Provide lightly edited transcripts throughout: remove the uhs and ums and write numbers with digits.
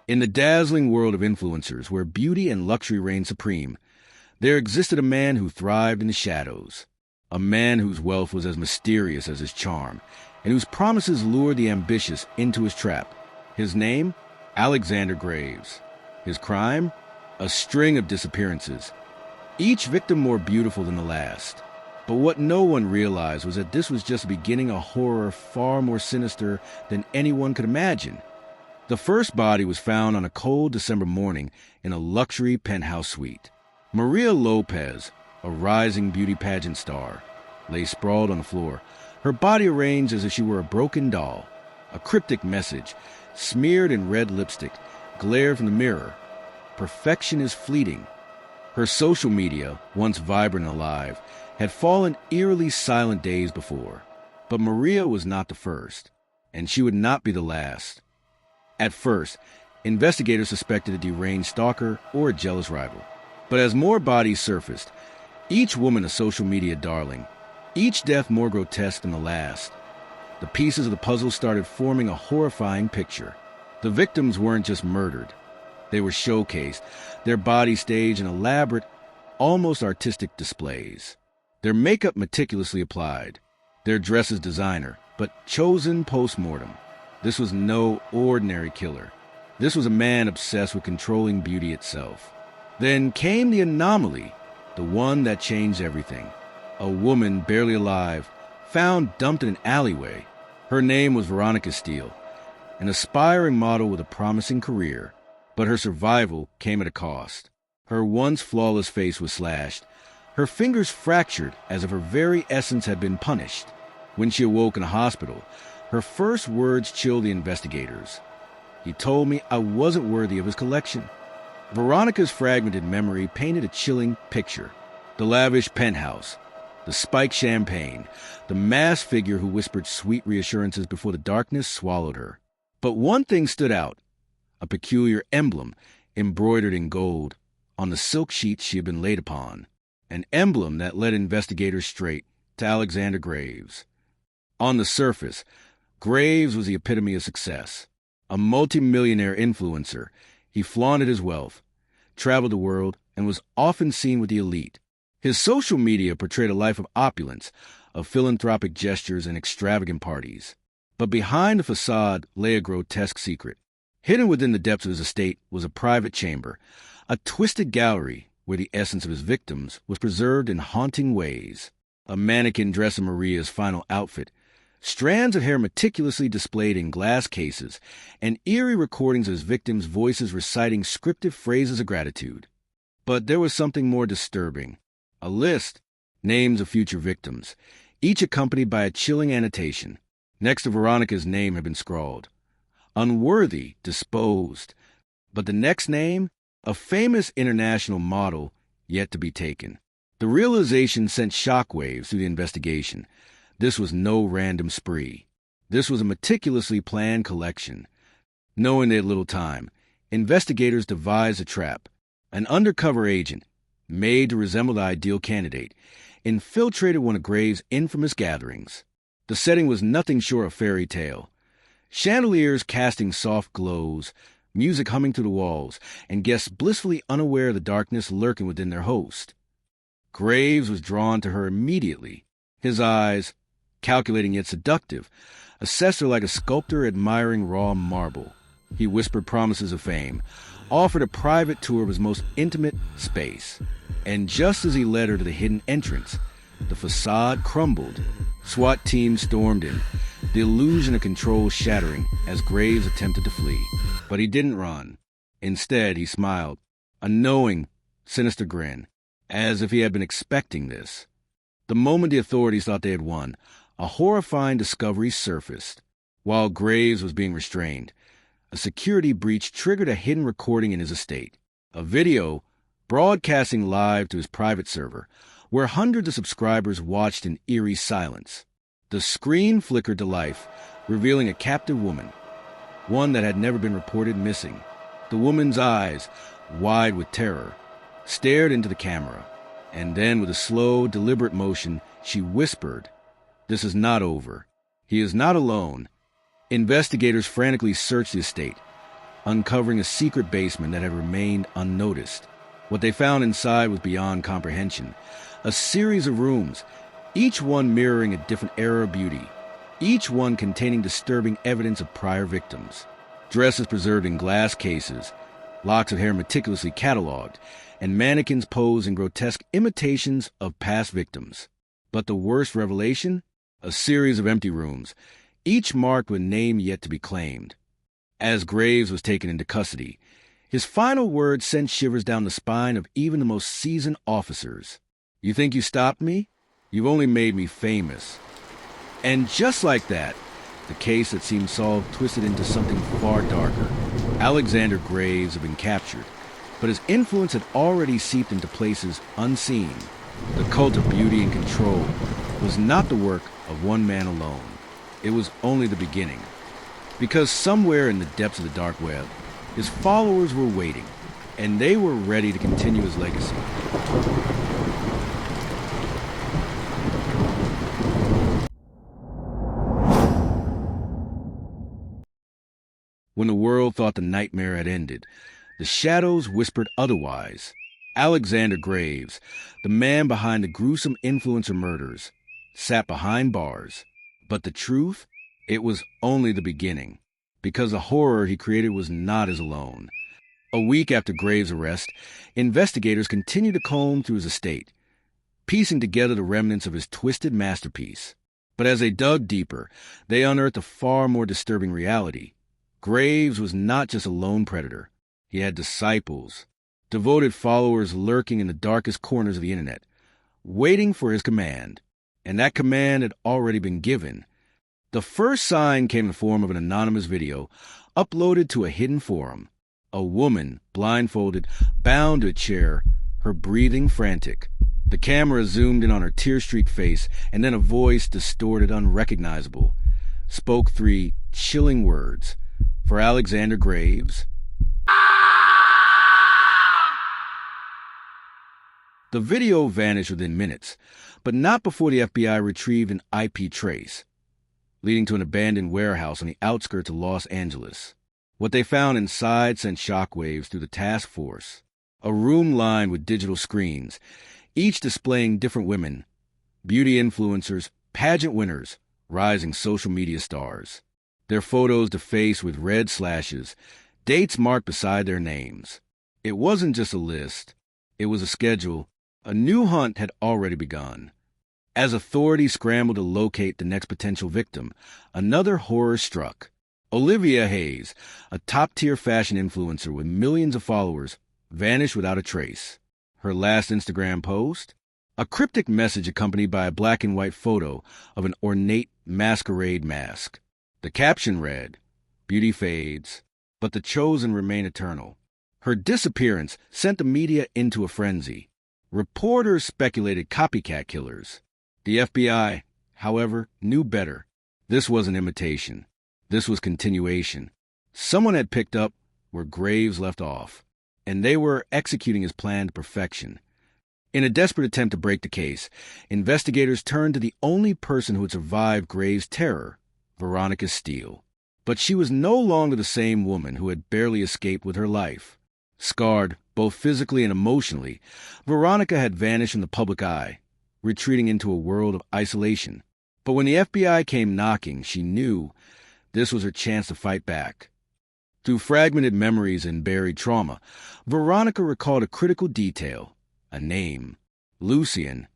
In the dazzling world of influencers, where beauty and luxury reign supreme, there existed a man who thrived in the shadows. A man whose wealth was as mysterious as his charm, and whose promises lured the ambitious into his trap. His name? Alexander Graves. His crime? A string of disappearances, each victim more beautiful than the last. But what no one realized was that this was just beginning a horror far more sinister than anyone could imagine. The first body was found on a cold December morning in a luxury penthouse suite. Maria Lopez, a rising beauty pageant star, lay sprawled on the floor, her body arranged as if she were a broken doll. A cryptic message, smeared in red lipstick, glared from the mirror. Perfection is fleeting. Her social media, once vibrant and alive, had fallen eerily silent days before. But Maria was not the first, and she would not be the last. At first, investigators suspected a deranged stalker or a jealous rival. But as more bodies surfaced, each woman a social media darling, each death more grotesque than the last, the pieces of the puzzle started forming a horrifying picture. The victims weren't just murdered. They were showcased, their bodies staged in elaborate, almost artistic displays. Their makeup meticulously applied, their dresses designer, but chosen post-mortem. This was no ordinary killer. This was a man obsessed with controlling beauty itself. Then came the anomaly, the one that changed everything. A woman barely alive, found dumped in an alleyway. Her name was Veronica Steele, an aspiring model with a promising career. But her survival came at a cost. Her once flawless face was slashed, her fingers fractured as if her very essence had been punished. When she awoke in a hospital, her first words chilled the investigators. He told me I wasn't worthy of his collection. Veronica's fragmented memory painted a chilling picture. The lavish penthouse, the spiked champagne, the masked figure who whispered sweet reassurances before the darkness swallowed her. But one thing stood out, a peculiar emblem embroidered in gold on the silk sheets she had been laid upon, an emblem that led investigators straight to Alexander Graves. On the surface, Graves was the epitome of success. A multimillionaire influencer, he flaunted his wealth, traveled the world, and was often seen with the elite. His social media portrayed a life of opulence, of philanthropic gestures and extravagant parties. But behind the facade lay a grotesque secret. Hidden within the depths of his estate was a private chamber, a twisted gallery where the essence of his victims was preserved in haunting ways. A mannequin dressed in Maria's final outfit, strands of hair meticulously displayed in glass cases, and eerie recordings of his victims' voices reciting scripted phrases of gratitude. But there was something more disturbing. A list, names of future victims, each accompanied by a chilling annotation. Next to Veronica's name had been scrawled, "Unworthy, disposed." But the next name, a famous international model yet to be taken. The realization sent shockwaves through the investigation. This was no random spree. This was a meticulously planned collection. Knowing they had little time, investigators devised a trap. An undercover agent, made to resemble the ideal candidate, infiltrated one of Graves' infamous gatherings. The setting was nothing short of fairy tale. Chandeliers casting soft glows, music humming through the walls, and guests blissfully unaware of the darkness lurking within their host. Graves was drawn to her immediately. His eyes, calculating yet seductive, assessed her like a sculptor admiring raw marble. He whispered promises of fame, offered a private tour of his most intimate space. And just as he led her to the hidden entrance, the facade crumbled. SWAT teams stormed in, the illusion of control shattering as Graves attempted to flee. But he didn't run. Instead, he smiled, a knowing, sinister grin, as if he had been expecting this. The moment the authorities thought they had won, a horrifying discovery surfaced. While Graves was being restrained, a security breach triggered a hidden recording in his estate. A video broadcasting live to his private server, where hundreds of subscribers watched in eerie silence. The screen flickered to life, revealing a captive woman, one that had never been reported missing. The woman's eyes, wide with terror, stared into the camera, and then with a slow, deliberate motion, she whispered, "This is not over. He is not alone." Investigators frantically searched the estate, uncovering a secret basement that had remained unnoticed. What they found inside was beyond comprehension. A series of rooms, each one mirroring a different era of beauty, each one containing disturbing evidence of prior victims. Dresses preserved in glass cases, locks of hair meticulously catalogued, and mannequins posed in grotesque imitations of past victims. But the worst revelation? A series of empty rooms, each marked with a name yet to be claimed. As Graves was taken into custody, his final words sent shivers down the spine of even the most seasoned officers. "You think you stopped me? You've only made me famous." And just like that, the case that seemed solved twisted into something far darker. Alexander Graves had been captured, but his influence had already seeped into places unseen. The cult of beauty and control was not the work of one man alone. It was only the beginning. Because somewhere in the depths of the dark web, his followers were waiting, and they were ready to continue his legacy. When the world thought the nightmare had ended, the shadows whispered otherwise. Alexander Graves, the man behind the gruesome influencer murders, sat behind bars. But the truth? It was only the beginning, because the horror he created was not his alone. A week after Graves' arrest, investigators continued to comb through his estate, piecing together the remnants of his twisted masterpiece. But as they dug deeper, they unearthed a far more disturbing reality. Graves was not just a lone predator. He had disciples, devoted followers lurking in the darkest corners of the internet, waiting for his command. And that command had already been given. The first sign came in the form of an anonymous video uploaded to a hidden forum. A woman, blindfolded, bound to a chair, her breathing frantic. The camera zoomed in on her tear-streaked face, and then a voice, distorted, unrecognizable, spoke 3 chilling words. For Alexander Graves. The video vanished within minutes, but not before the FBI retrieved an IP trace, leading to an abandoned warehouse on the outskirts of Los Angeles. What they found inside sent shockwaves through the task force. A room lined with digital screens, each displaying different women, beauty influencers, pageant winners, rising social media stars. Their photos defaced with red slashes, dates marked beside their names. It wasn't just a list. It was a schedule. A new hunt had already begun. As authorities scrambled to locate the next potential victim, another horror struck. Olivia Hayes, a top-tier fashion influencer with millions of followers, vanished without a trace. Her last Instagram post? A cryptic message accompanied by a black and white photo of an ornate masquerade mask. The caption read, "Beauty fades, but the chosen remain eternal." Her disappearance sent the media into a frenzy. Reporters speculated copycat killers. The FBI, however, knew better. This wasn't imitation. This was continuation. Someone had picked up where Graves left off, and they were executing his plan to perfection. In a desperate attempt to break the case, investigators turned to the only person who had survived Graves' terror, Veronica Steele. But she was no longer the same woman who had barely escaped with her life. Scarred, both physically and emotionally, Veronica had vanished from the public eye, retreating into a world of isolation. But when the FBI came knocking, she knew this was her chance to fight back. Through fragmented memories and buried trauma, Veronica recalled a critical detail, a name, Lucien,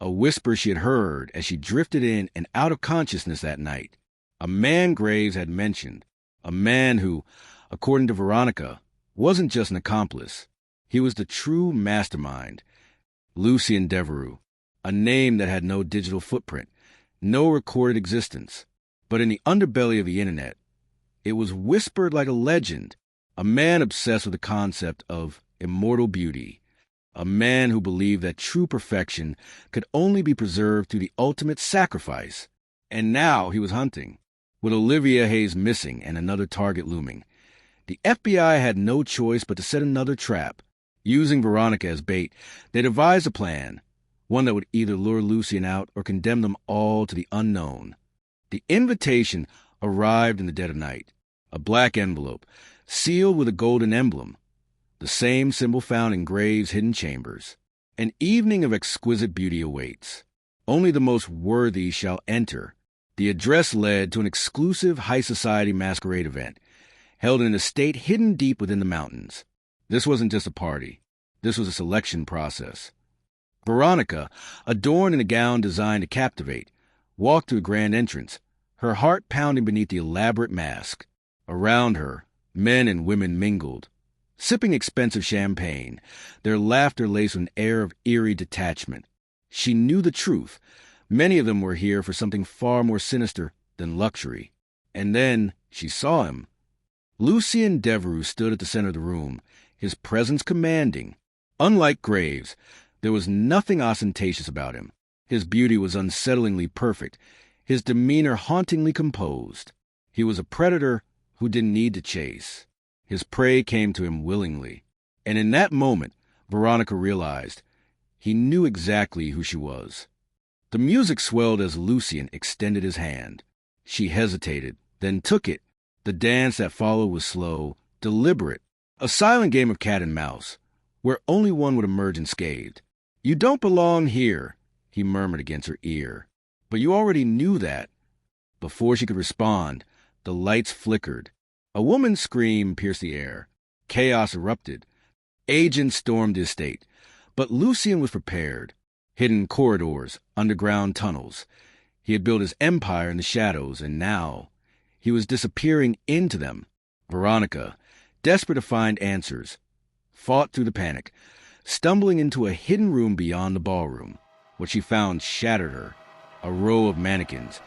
a whisper she had heard as she drifted in and out of consciousness that night. A man Graves had mentioned, a man who, according to Veronica, wasn't just an accomplice. He was the true mastermind, Lucien Devereux, a name that had no digital footprint, no recorded existence. But in the underbelly of the internet, it was whispered like a legend, a man obsessed with the concept of immortal beauty, a man who believed that true perfection could only be preserved through the ultimate sacrifice. And now he was hunting. With Olivia Hayes missing and another target looming, the FBI had no choice but to set another trap. Using Veronica as bait, they devised a plan, one that would either lure Lucien out or condemn them all to the unknown. The invitation arrived in the dead of night. a black envelope, sealed with a golden emblem, the same symbol found in graves' hidden chambers. An evening of exquisite beauty awaits. Only the most worthy shall enter. The address led to an exclusive high society masquerade event, held in an estate hidden deep within the mountains. This wasn't just a party. This was a selection process. Veronica, adorned in a gown designed to captivate, walked to a grand entrance, her heart pounding beneath the elaborate mask. Around her, men and women mingled, sipping expensive champagne, their laughter laced with an air of eerie detachment. She knew the truth. Many of them were here for something far more sinister than luxury. And then she saw him. Lucien Devereux stood at the center of the room, his presence commanding. Unlike Graves, there was nothing ostentatious about him. His beauty was unsettlingly perfect, his demeanor hauntingly composed. He was a predator who didn't need to chase. His prey came to him willingly. And in that moment, Veronica realized he knew exactly who she was. The music swelled as Lucien extended his hand. She hesitated, then took it. The dance that followed was slow, deliberate, a silent game of cat and mouse, where only one would emerge unscathed. "You don't belong here," he murmured against her ear. "But you already knew that." Before she could respond, the lights flickered. A woman's scream pierced the air. Chaos erupted. Agents stormed the estate. But Lucien was prepared. Hidden corridors, underground tunnels. He had built his empire in the shadows, and now he was disappearing into them. Veronica, desperate to find answers, fought through the panic, stumbling into a hidden room beyond the ballroom. What she found shattered her. A row of mannequins,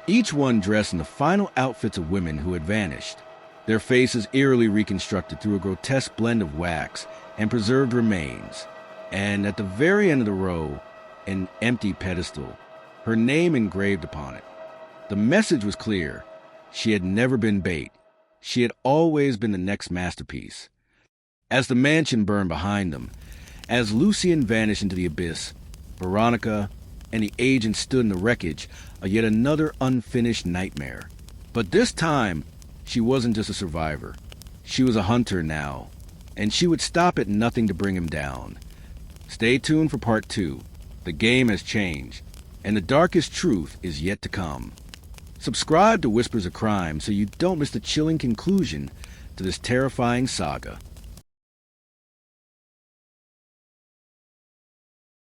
each one dressed in the final outfits of women who had vanished, their faces eerily reconstructed through a grotesque blend of wax and preserved remains. And at the very end of the row, an empty pedestal, her name engraved upon it. The message was clear. She had never been bait. She had always been the next masterpiece. As the mansion burned behind them, as Lucien vanished into the abyss, Veronica and the agent stood in the wreckage of yet another unfinished nightmare. But this time, she wasn't just a survivor. She was a hunter now, and she would stop at nothing to bring him down. Stay tuned for part 2. The game has changed, and the darkest truth is yet to come. Subscribe to Whispers of Crime so you don't miss the chilling conclusion to this terrifying saga.